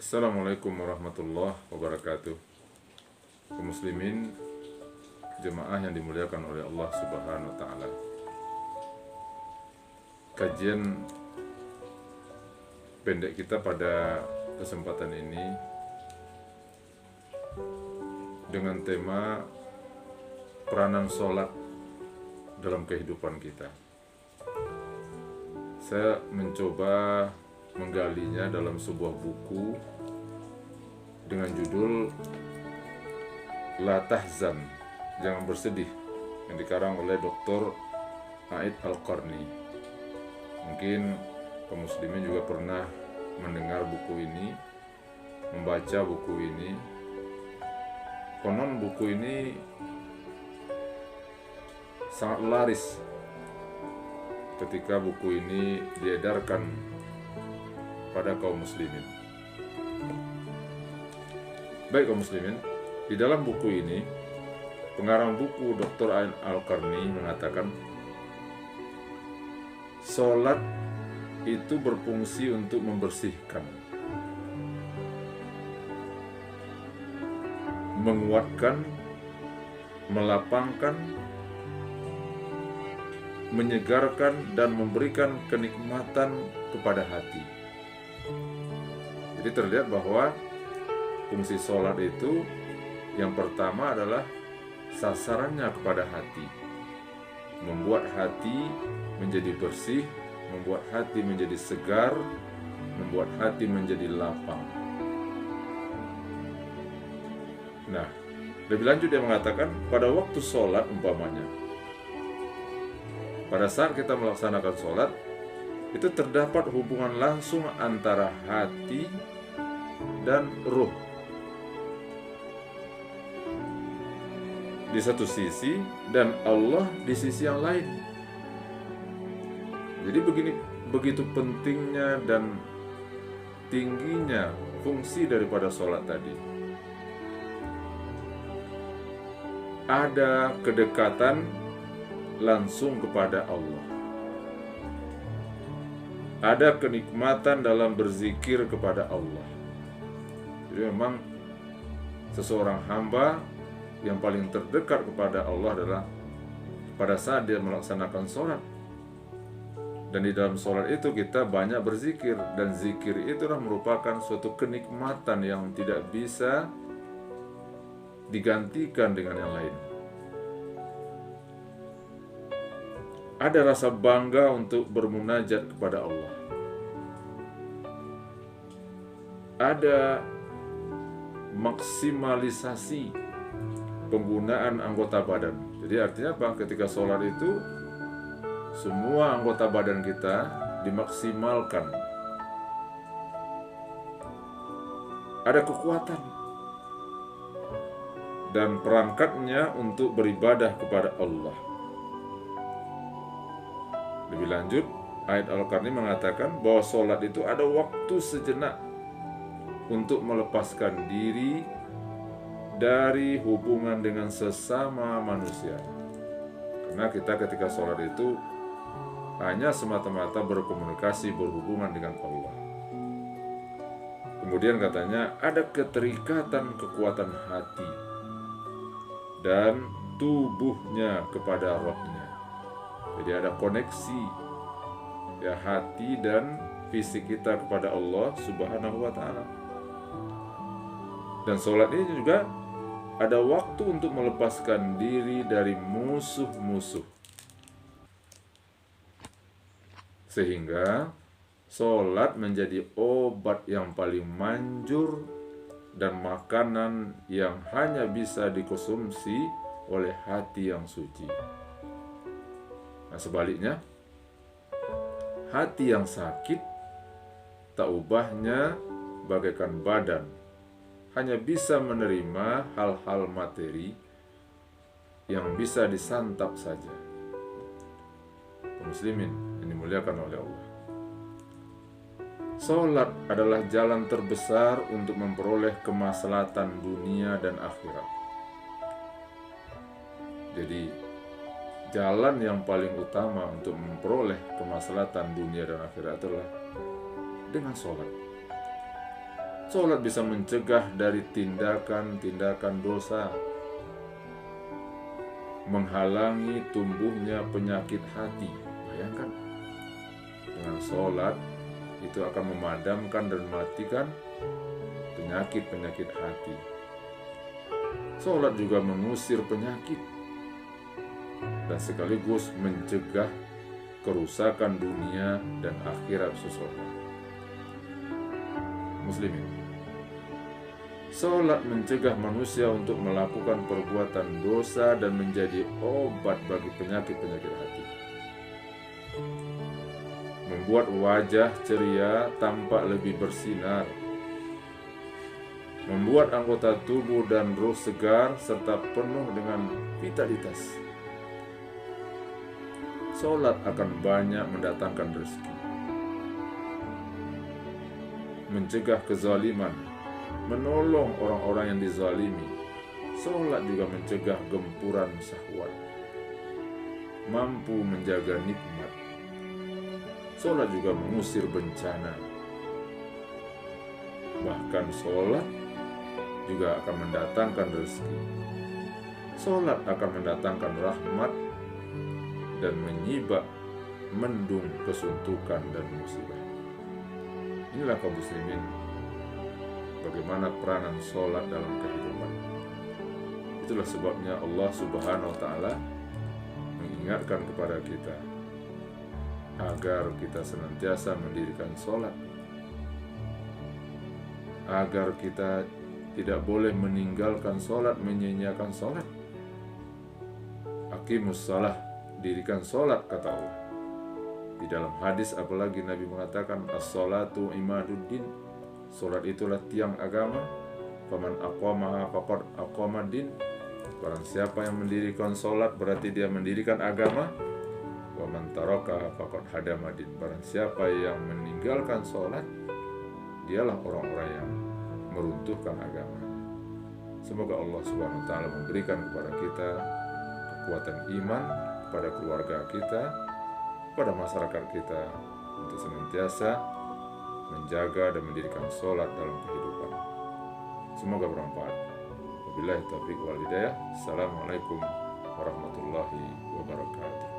Assalamualaikum warahmatullahi wabarakatuh. Kaum muslimin, jemaah yang dimuliakan oleh Allah Subhanahu wa taala. Kajian pendek kita pada kesempatan ini dengan tema peranan sholat dalam kehidupan kita. Saya mencoba menggalinya dalam sebuah buku dengan judul La Tahzan, Jangan Bersedih, yang dikarang oleh Dr. A'id Al-Qarni. Mungkin kaum muslimin juga pernah mendengar buku ini, membaca buku ini. Konon buku ini sangat laris ketika buku ini diedarkan pada kaum muslimin. Baik kaum muslimin, di dalam buku ini pengarang buku Dr. A'id Al-Qarni mengatakan sholat itu berfungsi untuk membersihkan, menguatkan, melapangkan, menyegarkan, dan memberikan kenikmatan kepada hati. Jadi terlihat bahwa fungsi sholat itu yang pertama adalah sasarannya kepada hati, membuat hati menjadi bersih, membuat hati menjadi segar, membuat hati menjadi lapang. Nah, lebih lanjut dia mengatakan pada waktu sholat umpamanya, pada saat kita melaksanakan sholat, itu terdapat hubungan langsung antara hati dan ruh. Di satu sisi dan Allah di sisi yang lain. Jadi begitu pentingnya dan tingginya fungsi daripada sholat tadi. Ada kedekatan langsung kepada Allah. Ada kenikmatan dalam berzikir kepada Allah. Jadi memang seseorang hamba yang paling terdekat kepada Allah adalah pada saat dia melaksanakan sholat. Dan di dalam sholat itu kita banyak berzikir, dan zikir itulah merupakan suatu kenikmatan yang tidak bisa digantikan dengan yang lain. Ada rasa bangga untuk bermunajat kepada Allah. Ada maksimalisasi penggunaan anggota badan. Jadi artinya apa? Ketika sholat itu semua anggota badan kita dimaksimalkan. Ada kekuatan dan perangkatnya untuk beribadah kepada Allah. Lebih lanjut, A'id Al-Qarni mengatakan bahwa sholat itu ada waktu sejenak untuk melepaskan diri dari hubungan dengan sesama manusia. Karena kita ketika sholat itu hanya semata-mata berkomunikasi, berhubungan dengan Allah. Kemudian katanya ada keterikatan kekuatan hati dan tubuhnya kepada rohnya. Jadi ada koneksi ya hati dan fisik kita kepada Allah Subhanahu wa taala. Dan sholat ini juga ada waktu untuk melepaskan diri dari musuh-musuh. Sehingga sholat menjadi obat yang paling manjur dan makanan yang hanya bisa dikonsumsi oleh hati yang suci. Nah sebaliknya, hati yang sakit tak ubahnya bagaikan badan, hanya bisa menerima hal-hal materi yang bisa disantap saja. Muslimin yang dimuliakan oleh Allah, sholat adalah jalan terbesar untuk memperoleh kemaslahatan dunia dan akhirat. Jadi jalan yang paling utama untuk memperoleh kemaslahatan dunia dan akhirat adalah dengan sholat. Sholat bisa mencegah dari tindakan-tindakan dosa, menghalangi tumbuhnya penyakit hati. Bayangkan, dengan sholat itu akan memadamkan dan mematikan penyakit-penyakit hati. Sholat juga mengusir penyakit dan sekaligus mencegah kerusakan dunia dan akhirat seseorang. Muslimin, sholat mencegah manusia untuk melakukan perbuatan dosa dan menjadi obat bagi penyakit-penyakit hati. Membuat wajah ceria tampak lebih bersinar. Membuat anggota tubuh dan ruh segar serta penuh dengan vitalitas. Sholat akan banyak mendatangkan rezeki, mencegah kezaliman, menolong orang-orang yang dizalimi. Sholat juga mencegah gempuran syahwat, mampu menjaga nikmat. Sholat juga mengusir bencana. Bahkan sholat juga akan mendatangkan rezeki. Sholat akan mendatangkan rahmat dan menyibak mendung kesuntukan dan musibah. Inilah kaum muslimin, bagaimana peranan sholat dalam kehidupan. Itulah sebabnya Allah Subhanahu wa Ta'ala mengingatkan kepada kita agar kita senantiasa mendirikan sholat, agar kita tidak boleh meninggalkan sholat, menyia-nyiakan sholat. Aqimus shalah, dirikan sholat, kata Allah. Di dalam hadis apalagi Nabi mengatakan as-sholatu imaduddin, sholat itulah tiang agama. Faman aqamaha faqad aqamaddin, barang siapa yang mendirikan sholat berarti dia mendirikan agama. Wa man tarakaha faqad hadamaddin, barang siapa yang meninggalkan sholat dialah orang-orang yang meruntuhkan agama. Semoga Allah Subhanahu wa Ta'ala memberikan kepada kita kekuatan iman, kepada keluarga kita, pada masyarakat kita, untuk senantiasa menjaga dan mendirikan sholat dalam kehidupan. Semoga bermanfaat. Wabillahi taufiq wal hidayah. Assalamualaikum warahmatullahi wabarakatuh.